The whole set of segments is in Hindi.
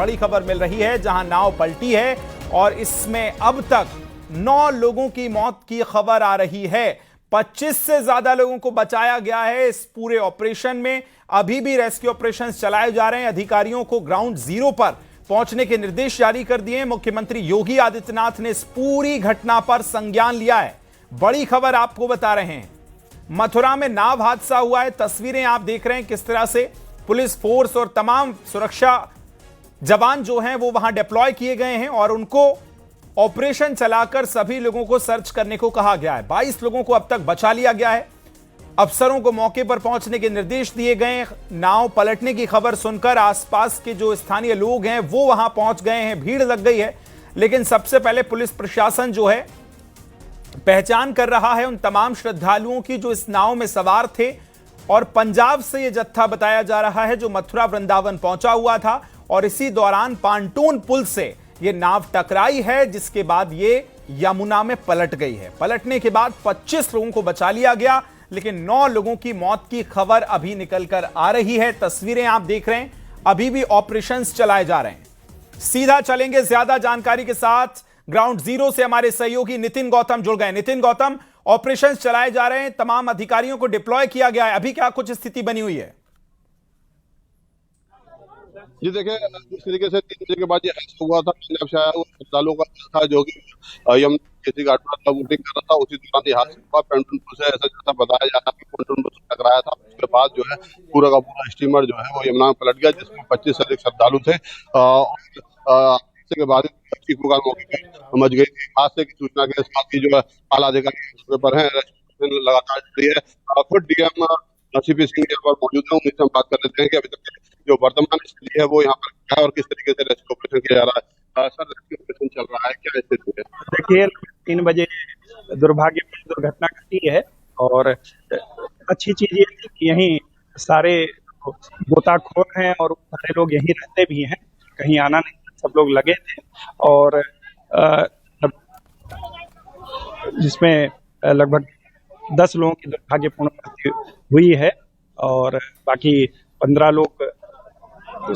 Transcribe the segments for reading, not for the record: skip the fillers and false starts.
बड़ी खबर मिल रही है जहां नाव पलटी है और इसमें अब तक 9 लोगों की मौत की खबर आ रही है। 25 से ज्यादा लोगों को बचाया गया है इस पूरे ऑपरेशन में। अभी भी रेस्क्यू ऑपरेशन चलाए जा रहे हैं। अधिकारियों को ग्राउंड जीरो पर पहुंचने के निर्देश जारी कर दिए। मुख्यमंत्री योगी आदित्यनाथ ने इस पूरी घटना पर संज्ञान लिया है। बड़ी खबर आपको बता रहे हैं, मथुरा में नाव हादसा हुआ है। तस्वीरें आप देख रहे हैं किस तरह से पुलिस फोर्स और तमाम सुरक्षा जवान जो हैं वो वहां डिप्लॉय किए गए हैं और उनको ऑपरेशन चलाकर सभी लोगों को सर्च करने को कहा गया है। 22 लोगों को अब तक बचा लिया गया है। अफसरों को मौके पर पहुंचने के निर्देश दिए गए। नाव पलटने की खबर सुनकर आसपास के जो स्थानीय लोग हैं वो वहां पहुंच गए हैं, भीड़ लग गई है। लेकिन सबसे पहले पुलिस प्रशासन जो है पहचान कर रहा है उन तमाम श्रद्धालुओं की जो इस नाव में सवार थे और पंजाब से यह जत्था बताया जा रहा है जो मथुरा वृंदावन पहुंचा हुआ था और इसी दौरान पांटून पुल से यह नाव टकराई है, जिसके बाद ये यमुना में पलट गई है। पलटने के बाद 25 लोगों को बचा लिया गया, लेकिन 9 लोगों की मौत की खबर अभी निकल कर आ रही है। तस्वीरें आप देख रहे हैं, अभी भी ऑपरेशंस चलाए जा रहे हैं। सीधा चलेंगे ज्यादा जानकारी के साथ। ग्राउंड जीरो से हमारे सहयोगी नितिन गौतम जुड़ गए। नितिन गौतम, ऑपरेशंस चलाए जा रहे हैं, तमाम अधिकारियों को डिप्लॉय किया गया है, अभी क्या कुछ स्थिति बनी हुई है? जी देखिए, जिस तरीके से 3 बजे के बाद ये हादसा हुआ था, पंजाब से आया हुआ श्रद्धालुओं का था जो कि यमुना किसी घाट पर बोटिंग कर रहा था, उसी दौरान ये हादसा हुआ। पंटून पुल से ऐसा जैसा बताया जा रहा है कि पंटून पुल से टकराया था। उसके बाद जो है पूरा का पूरा स्टीमर जो है वो यमुना में पलट गया, जिसमें 25 से अधिक श्रद्धालु थे। हादसे के बाद चीख पुकार मौके पर मच गई थी। हादसे की सूचना के साथ ही जो है आला अधिकारी पर है, लगातार जारी है। खुद डीएम सीपी सिंह यहाँ पर मौजूद है। उनसे हम बात कर लेते हैं कि अभी तक जो वर्तमान स्थिति है वो यहाँ पर क्या और किस तरीके से रेस्क्यू ऑपरेशन किया जा रहा है। सर, रेस्क्यू ऑपरेशन चल रहा है, क्या स्थिति है? देखिए, 3 बजे दुर्भाग्यपूर्ण दुर्घटना घटी है और अच्छी चीज ये थी कि यहीं सारे गोताखोर हैं और सारे लोग यहीं रहते भी हैं, कहीं आना नहीं, सब लोग लगे थे। और जिसमें लगभग 10 लोगों की दुर्भाग्यपूर्ण मृत्यु हुई है और बाकी 15 लोग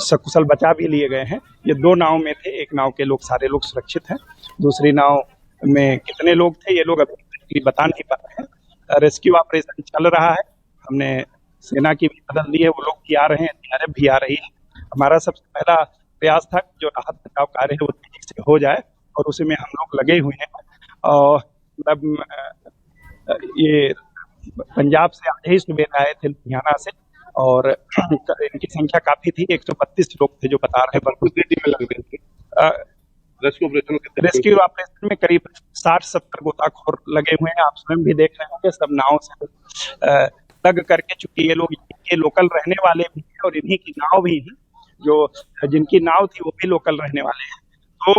सकुशल बचा भी लिए गए हैं। ये 2 नाव में थे, एक नाव के लोग सारे लोग सुरक्षित हैं, दूसरी नाव में कितने लोग थे ये लोग अभी बता नहीं पा रहे हैं। रेस्क्यू ऑपरेशन चल रहा है, हमने सेना की भी मदद ली है, वो लोग भी आ रहे हैं, एनडीआरएफ भी आ रही है। हमारा सबसे पहला प्रयास था कि जो राहत बचाव कार्य है वो तेजी से हो जाए और उसी में हम लोग लगे हुए हैं। और ये पंजाब से आधे ही सुबेर आए थे, लुधियाना से, और इनकी संख्या काफी थी, 132 लोग थे जो बता रहे हैं। रेस्क्यू ऑपरेशन में करीब 60-70 गोताखोर लगे हुए हैं। आप स्वयं भी देख रहे होंगे, सब नाव से लग करके, चूंकि ये लोग ये लोकल रहने वाले भी हैं और इन्हीं की नाव भी है, जो जिनकी नाव थी वो भी लोकल रहने वाले हैं। तो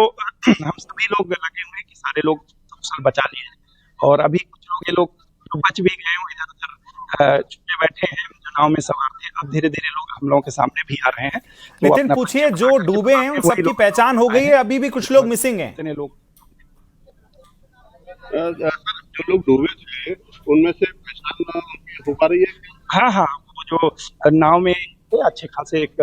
हम सभी लोग लगे हुए हैं कि सारे लोग कुशल बचा लिए हैं और अभी कुछ लोग ये लोग जो बच भी गए हो इधर उधर छुपे बैठे हैं जो नाव में सवार थे। अब धीरे धीरे लोग हम लोगों के सामने भी आ रहे हैं। नितिन, पूछिए, जो डूबे हैं उन सबकी पहचान हो गई है? अभी भी कुछ लोग मिसिंग हैं? जो लोग डूबे थे उनमें से पहचान हो पा रही है? हाँ, वो जो नाव में अच्छे खासे एक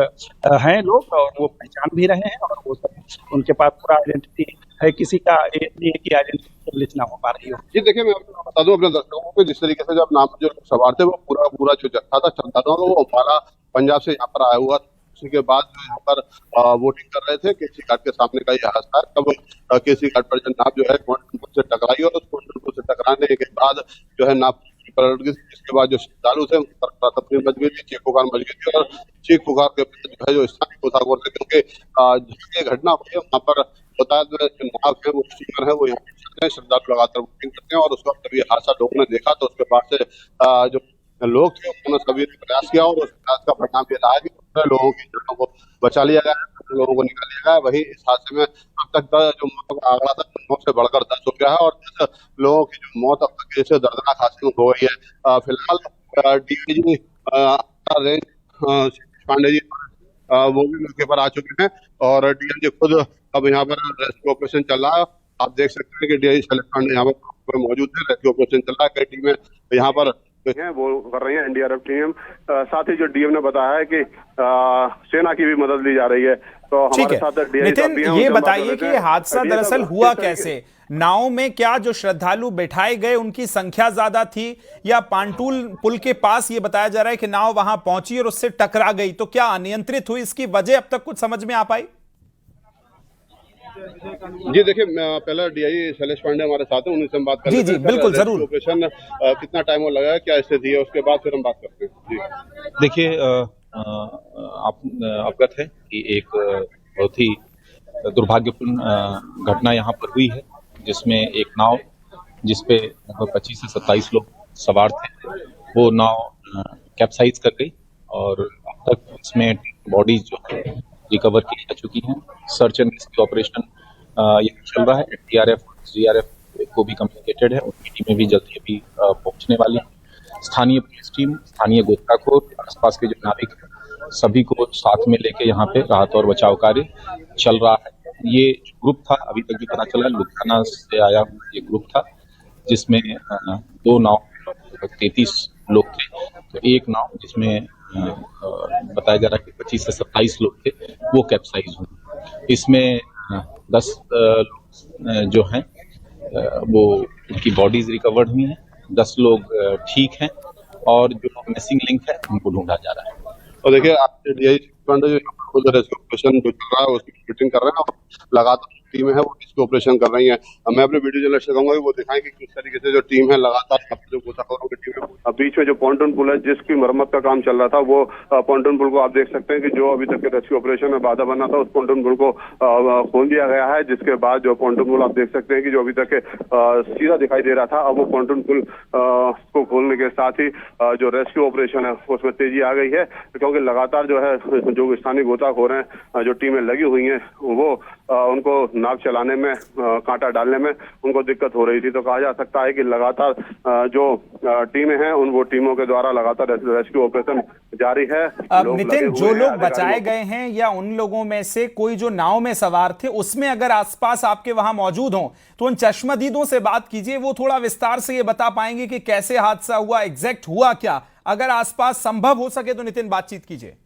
हैं लोग और वो पहचान भी रहे हैं और वो सब उनके पास पूरा आइडेंटिटी है। किसी का एक ही आइडेंटिटी लिस्ट ना हो पा रही हो। जी देखिए, मैं आपको बता दूं अपने दर्शकों को, जिस तरीके से जब नाम जो सवार थे वो पूरा जो जत्था था श्रद्धालुओं का, वो हमारा पंजाब से यहाँ पर आया हुआ। उसी के बाद जो यहाँ पर वोटिंग कर रहे थे, केसी घाट के सामने का ये हादसा है। तब केसी घाट पर जो नाव जो है पंटून से टकराई और उस पंटून से टकराने के बाद जो है नाव पलट गई। जिसके बाद जो श्रद्धालु थे उन पर तफरीह मच गई थी, चीख पुकार मच गई थी और चीख पुकार के जो है जो स्थानीय गोताखोर थे, क्योंकि ये घटना हुई है वहाँ पर बताया जो नाव है वो स्टीमर है वो यहाँ पे चलते हैं, श्रद्धालु लगातार वोटिंग करते हैं। और उस वक्त जब ये हादसा लोगों ने देखा तो उसके बाद से जो लोग थे उन्होंने सभी ने प्रयास किया और उस प्रयास का परिणाम ये रहा कि लोगों की जानों को बचा लिया गया, लोगों को निकाल लिया गया। वही इस हादसे में अब तक जो मौतों का आंकड़ा था 9 से बढ़कर 10 हो गया है और 10 लोगों की जो मौत अब तक इससे दर्दनाक हादसे में हो गई है। फिलहाल डीआईजी रेंज पांडे जी वो भी मौके पर आ चुके हैं और डीआईजी खुद अब यहाँ पर रेस्क्यू ऑपरेशन चल रहा है। आप देख सकते हैं कि डीआईजी शैलेश पांडे यहाँ पर मौजूद है, रेस्क्यू ऑपरेशन चल रहा है। कई टीमें यहाँ पर हैं वो कर रही है एनडीआरएफ टीम। साथ ही जो डीएम ने बताया है कि सेना की भी मदद ली जा रही है। तो हमारे साथ नितिन, ये बताइए कि हादसा दरअसल हुआ कैसे? नाव में क्या जो श्रद्धालु बैठाए गए उनकी संख्या ज्यादा थी, या पांटूल पुल के पास ये बताया जा रहा है कि नाव वहां पहुंची और उससे टकरा गई? तो क्या अनियंत्रित हुई, इसकी वजह अब तक कुछ समझ में आ पाई? जी देखिए, पहले डीआई शैलेश पांडे हमारे साथ हैं, उनसे हम बात करें। जी बिल्कुल, जरूर। ऑपरेशन कितना टाइम लगा, क्या स्थिति है, उसके बाद फिर हम बात करते हैं। जी देखिए, आप अवगत है कि एक बहुत ही दुर्भाग्यपूर्ण घटना यहाँ पर हुई है, जिसमें एक नाव जिसपे लगभग 25 से 27 लोग सवार थे, वो नाव कैप्साइज कर गई और अब तक इसमें बॉडीज जो है रिकवर की जा चुकी हैं। सर्च एंड रेस्क्यू ऑपरेशन ये चल रहा है। एनडीआरएफ, जीआरएफ को भी कम्युनिकेटेड है, उनकी टीमें भी जल्दी अभी पहुंचने वाली हैं। स्थानीय पुलिस टीम, स्थानीय गोताखोर, आसपास के जो नाविक हैं, सभी को साथ में लेके यहाँ पे राहत और बचाव कार्य चल रहा है। ये ग्रुप था, अभी तक भी पता चला लुधियाना से आया हुआ ये ग्रुप था, जिसमें 2 नाव 33 लोग थे। तो एक नाव जिसमें बताया जा रहा है कि 25 से 27 लोग थे, वो कैप्साइज हुई। इसमें 10 लोग जो हैं वो उनकी बॉडीज रिकवर्ड हुई हैं, 10 लोग ठीक हैं और जो मिसिंग लिंक है उनको ढूंढा जा रहा है। और देखिए, आपके डीआई जो रेस्क्यू ऑपरेशन जो चल रहा है उसकी मीटिंग कर रहे हैं और लगातार टीमें हैं वो रेस्क्यू ऑपरेशन कर रही हैं। मैं अपने वीडियो जर्नलिस्ट से कहूंगा कि वो दिखाएं कि किस तरीके से जो टीम है लगातार जो गोताखोरों की टीम है। बीच में जो पॉन्टून पुल है जिसकी मरम्मत का काम चल रहा था, वो पॉन्टून पुल को आप देख सकते हैं कि जो अभी तक के रेस्क्यू ऑपरेशन में बाधा बना था, उस पॉन्टून पुल को खोल दिया गया है। जिसके बाद जो पॉन्टून पुल आप देख सकते हैं कि जो अभी तक सीधा दिखाई दे रहा था, अब वो पॉन्टून पुल को खोलने के साथ ही जो रेस्क्यू ऑपरेशन है उसमें तेजी आ गई है, क्योंकि लगातार जो है जो स्थानीय गोताखोर हैं, जो टीमें लगी हुई हैं, वो उनको नाव चलाने में, कांटा डालने में उनको दिक्कत हो रही थी। तो कहा जा सकता है कि लगातार जो टीमें हैं वो टीमों के द्वारा लगातार रेस्क्यू ऑपरेशन जारी है। नितिन, जो लोग बचाए गए हैं या उन लोगों में से कोई जो नाव में सवार थे, उसमें अगर आसपास आपके वहां मौजूद हो तो उन चश्मदीदों से बात कीजिए, वो थोड़ा विस्तार से ये बता पाएंगे कि कैसे हादसा हुआ, एग्जैक्ट हुआ क्या। अगर आसपास संभव हो सके तो नितिन बातचीत कीजिए।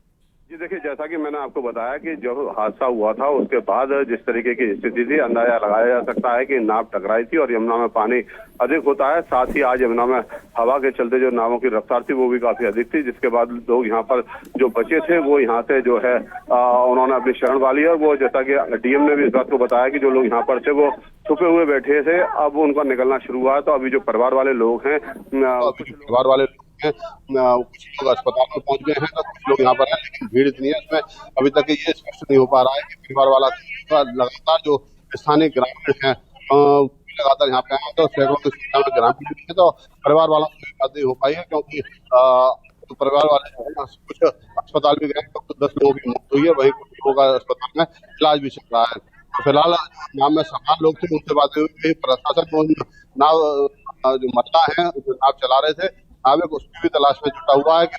जी देखिए, जैसा कि मैंने आपको बताया कि जब हादसा हुआ था उसके बाद जिस तरीके की स्थिति थी, अंदाजा लगाया जा सकता है कि नाव टकराई थी और यमुना में पानी अधिक होता है। साथ ही आज यमुना में हवा के चलते जो नावों की रफ्तार थी वो भी काफी अधिक थी, जिसके बाद लोग यहाँ पर जो बचे थे वो यहाँ से जो है उन्होंने अपनी शरण वाली। और वो जैसा कि डीएम ने भी इस बात को बताया कि जो लोग यहाँ पर थे वो छुपे हुए बैठे थे, अब उनका निकलना शुरू हुआ। तो अभी जो परिवार वाले लोग हैं, परिवार वाले कुछ लोग अस्पताल में पहुंच गए हैं, तो कुछ लोग यहाँ पर हैं, लेकिन भीड़ इतनी है इसमें अभी तक ये स्पष्ट नहीं हो पा रहा है कि परिवार वाला लगातार जो स्थानीय ग्रामीण हैं लगातार यहाँ पे आए, तो सैकड़ों की संख्या में ग्रामीण भी है। तो परिवार वाला बात नहीं हो पाई है, क्योंकि तो परिवार वाले कुछ अस्पताल भी गए, तो 10 लोगों की मौत हुई है, वही कुछ लोगों का अस्पताल में इलाज भी चल रहा है। तो फिलहाल नाव में सवार लोग थे, उनसे बात हुई, प्रशासन उन नाव जो मल्ला है जो नाव चला रहे थे नाविक, उसकी भी तलाश में जुटा हुआ है कि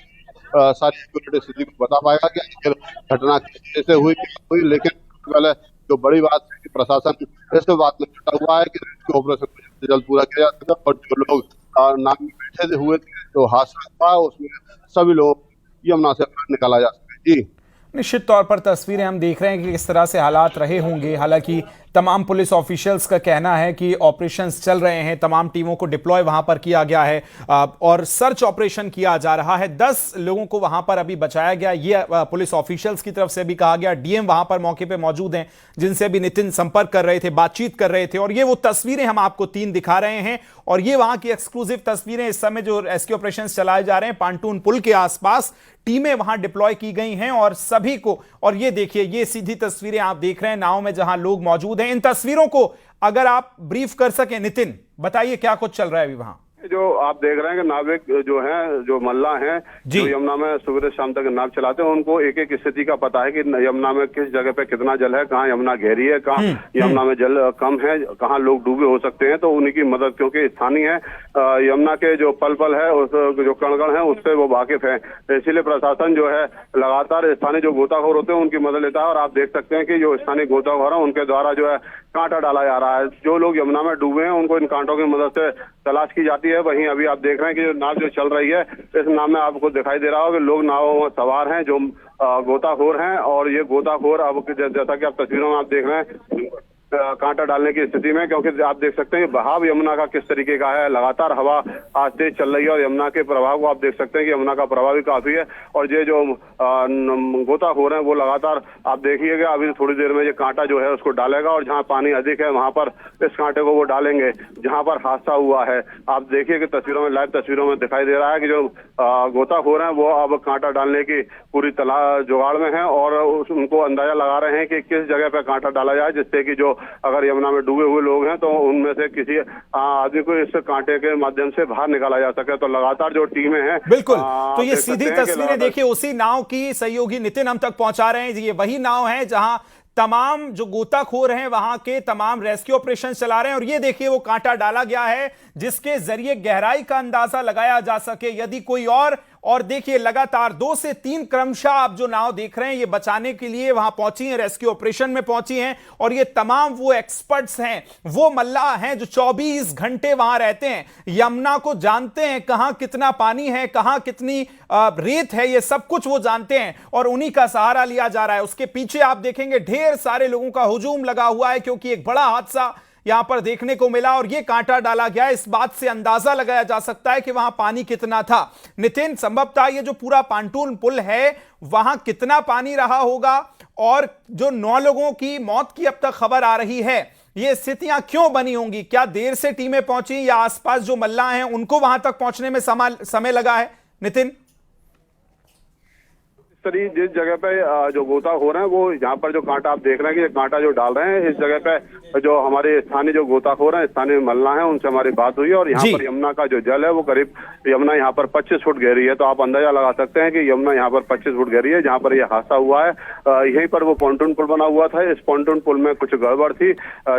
सारी सिक्योरिटी स्थिति को बता पाएगा कि आखिर घटना कैसे हुई, लेकिन पहले जो बड़ी बात है कि प्रशासन इस बात में जुटा हुआ है कि रेस्क्यू ऑपरेशन जल्द पूरा किया जा सके और जो लोग नाव में बैठे हुए थे, जो हादसा हुआ उसमें सभी लोग यमुना से निकाला जा सके। जी निश्चित तौर पर तस्वीरें हम देख रहे हैं कि किस तरह से हालात रहे होंगे। हालांकि तमाम पुलिस ऑफिशियल्स का कहना है कि ऑपरेशंस चल रहे हैं, तमाम टीमों को डिप्लॉय वहां पर किया गया है और सर्च ऑपरेशन किया जा रहा है। 10 लोगों को वहां पर अभी बचाया गया, ये पुलिस ऑफिशियल्स की तरफ से भी कहा गया। डीएम वहां पर मौके पे मौजूद हैं, जिनसे अभी नितिन संपर्क कर रहे थे, बातचीत कर रहे थे। और ये वो तस्वीरें हम आपको 3 दिखा रहे हैं और ये वहां की एक्सक्लूसिव तस्वीरें। इस समय जो रेस्क्यू ऑपरेशन चलाए जा रहे हैं पांटून पुल के आसपास, टीमें वहां डिप्लॉय की गई हैं और सभी को, और ये देखिए, ये सीधी तस्वीरें आप देख रहे हैं नाव में जहां लोग मौजूद हैं। इन तस्वीरों को अगर आप ब्रीफ कर सके नितिन, बताइए क्या कुछ चल रहा है अभी वहां। जो आप देख रहे हैं कि नाविक जो हैं, जो मल्ला हैं, जो यमुना में सुबह से शाम तक नाव चलाते हैं, उनको एक एक स्थिति का पता है कि यमुना में किस जगह पे कितना जल है, कहाँ यमुना गहरी है, कहाँ यमुना में जल कम है, कहाँ लोग डूबे हो सकते हैं। तो उन्हीं की मदद, क्योंकि स्थानीय है, यमुना के जो पल है, उस जो कण है उससे वो वाकिफ है, इसीलिए प्रशासन जो है लगातार स्थानीय जो गोताखोर होते हैं उनकी मदद लेता है। और आप देख सकते हैं कि जो स्थानीय गोताखोर है उनके द्वारा जो है कांटा डाला जा रहा है। जो लोग यमुना में डूबे हैं उनको इन कांटों की मदद से तलाश की जाती जाती है, वहीं अभी आप देख रहे हैं कि जो नाव जो चल रही है, इस नाव में आपको दिखाई दे रहा होगा कि लोग नावों में सवार हैं जो गोताखोर हैं। और ये गोताखोर अब जैसा कि आप तस्वीरों में आप देख रहे हैं कांटा डालने की स्थिति में, क्योंकि आप देख सकते हैं कि बहाव यमुना का किस तरीके का है। लगातार हवा आज तेज चल रही है और यमुना के प्रभाव को आप देख सकते हैं कि यमुना का प्रभाव भी काफी है। और ये जो गोताखोर हैं वो लगातार आप देखिएगा, अभी थोड़ी देर में ये कांटा जो है उसको डालेगा और जहां पानी अधिक है वहां पर इस कांटे को वो डालेंगे जहां पर हादसा हुआ है। आप देखिए कि तस्वीरों में, लाइव तस्वीरों में दिखाई दे रहा है कि जो गोताखोर हैं वो अब कांटा डालने की पूरी जुगाड़ में है और उनको अंदाजा लगा रहे हैं कि किस जगह पर कांटा डाला जाए, जिससे कि जो अगर यमुना में डूबे हुए लोग हैं तो उनमें से किसी आदमी को इस कांटे के माध्यम से बाहर निकाला जा सके। तो लगातार जो टीमें हैं, बिल्कुल, तो ये सीधी तस्वीरें देखिए उसी नाव की, सहयोगी नितिन हम तक पहुंचा रहे हैं। ये वही नाव है जहां तमाम जो गोताखोर हैं वहां के तमाम रेस्क्यू ऑपरेशन चला रहे हैं। और ये देखिए वो कांटा डाला गया है जिसके जरिए गहराई का अंदाजा लगाया जा सके यदि कोई और देखिए लगातार 2 से 3 क्रमशः आप जो नाव देख रहे हैं ये बचाने के लिए वहां पहुंची हैं, रेस्क्यू ऑपरेशन में पहुंची हैं। और ये तमाम वो एक्सपर्ट्स हैं, वो मल्लाह हैं जो 24 घंटे वहां रहते हैं, यमुना को जानते हैं, कहां कितना पानी है, कहां कितनी रेत है, ये सब कुछ वो जानते हैं और उन्हीं का सहारा लिया जा रहा है। उसके पीछे आप देखेंगे ढेर सारे लोगों का हुजूम लगा हुआ है क्योंकि एक बड़ा हादसा यहां पर देखने को मिला और यह कांटा डाला गया। इस बात से अंदाजा लगाया जा सकता है कि वहां पानी कितना था। नितिन, संभवतः ये जो पूरा पांटून पुल है वहां कितना पानी रहा होगा और जो 9 लोगों की मौत की अब तक खबर आ रही है, ये स्थितियां क्यों बनी होंगी? क्या देर से टीमें पहुंची या आसपास जो मल्लाह हैं उनको वहां तक पहुंचने में समय लगा है? नितिन, जिस जगह पे जो गोताखोर हैं वो यहाँ पर जो कांटा आप देख रहे हैं कि ये कांटा जो डाल रहे हैं, इस जगह पे जो हमारे स्थानीय जो गोताखोर हैं, स्थानीय मल्लाह हैं, उनसे हमारी बात हुई और यहाँ पर यमुना का जो जल है वो करीब यमुना यहाँ पर 25 फुट गहरी है। तो आप अंदाजा लगा सकते हैं कि यमुना यहाँ पर 25 फुट गहरी है जहाँ पर यह हादसा हुआ है। यहीं पर वो पॉन्टून पुल बना हुआ था। इस पॉन्टून पुल में कुछ गड़बड़ थी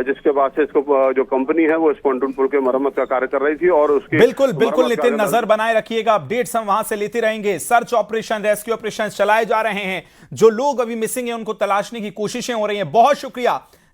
जिसके बाद से इसको जो कंपनी है वो इस पॉन्टून पुल के मरम्मत का कार्य कर रही थी और उसकी बिल्कुल नितिन, नजर बनाए रखिएगा, अपडेट्स हम वहां से लेते रहेंगे। सर्च ऑपरेशन, रेस्क्यू ऑपरेशन चलाए जा रहे हैं। जो लोग अभी मिसिंग है उनको तलाशने की कोशिशें हो रही हैं। बहुत शुक्रिया